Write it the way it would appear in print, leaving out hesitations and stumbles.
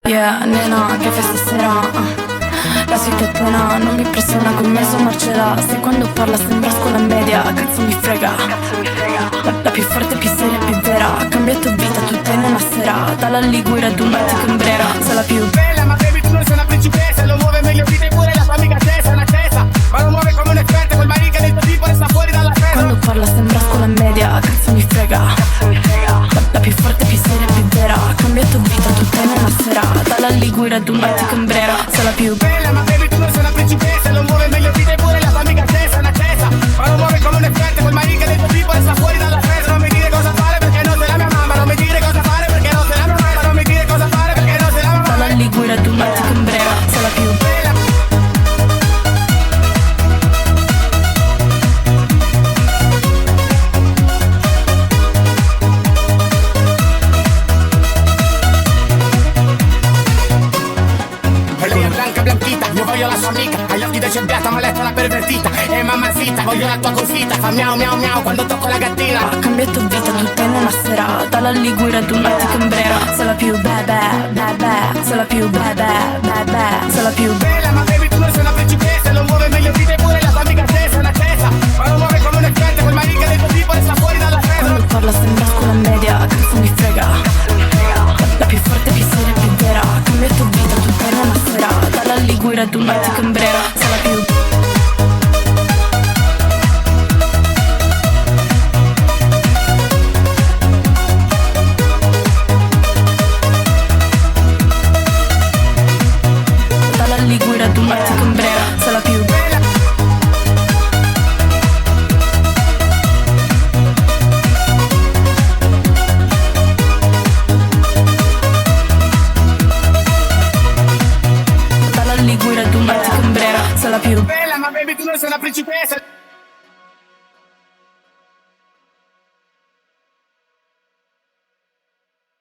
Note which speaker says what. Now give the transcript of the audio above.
Speaker 1: Yeah, nena, che fai stasera? La suite è piena, non mi impressiona con me su Marcella. Se quando parla sembra scuola media, cazzo mi frega. La più forte, più seria, più vera. Ha cambiato vita tutta in una sera. Dalla Liguria ad un Mattico Cambrera. Sei la più
Speaker 2: bella, ma baby tu non sei una principessa. Lo muove meglio di te pure la tua amica testa, è una testa. Ma lo muove come un'esperta, quel marica del tuo tipo resta fuori dalla festa.
Speaker 1: Quando parla sembra scuola media, cazzo mi frega. La più forte, più seria, più vera. Ha cambiato vita tutta in una sera. Dalla Liguria ad un Mattico Cambrera. Sei la più
Speaker 2: bella, ma baby tu non sei una principessa. Lo muove meglio di te pure la tua amica testa, è una testa. Ma lo muove come un'esperta, quel marica del tuo tipo resta fuori dalla festa. Non mi dire cosa fare perché non sei la mia mamma. Non mi dire cosa fare perché non sei la mia mamma. Non mi dire cosa fare perché non sei la mia mamma.
Speaker 1: dalla Liguria ad un Mattico Cambrera. Sei la più
Speaker 2: bella. Blanca blanchita, io voglio la sua amica. Agli occhi da cerbiata, ma letto una pervertita. E mamma zitta, voglio la tua confita. Fa miau miau miau quando tocco la gattina.
Speaker 1: ha cambiato vita tutta in una sera. Dalla Liguria ad un Mattico Cambrera. Sei la più bebe, bebe. Sei la più bebe, bebe. Sei la più
Speaker 2: bella, ma baby tu non sei una principessa. Lo muove meglio di te pure la tua amica testa, è una testa. Ma lo muove come un'esperta, quel marica del tuo tipo resta fuori dalla festa.
Speaker 1: quando parla sembra scuola media, cazzo mi frega. La più forte, più seria, più vera. Ha cambiato vita tutta in una sera. Dalla Liguria ad un Mattico Cambrera. Sei la più dalla Liguria ad un Mattico Cambrera. Sei la più
Speaker 2: bella.
Speaker 1: dalla Liguria ad un Mattico Cambrera. Sei la più
Speaker 2: Bella, ma baby tu non sei una principessa.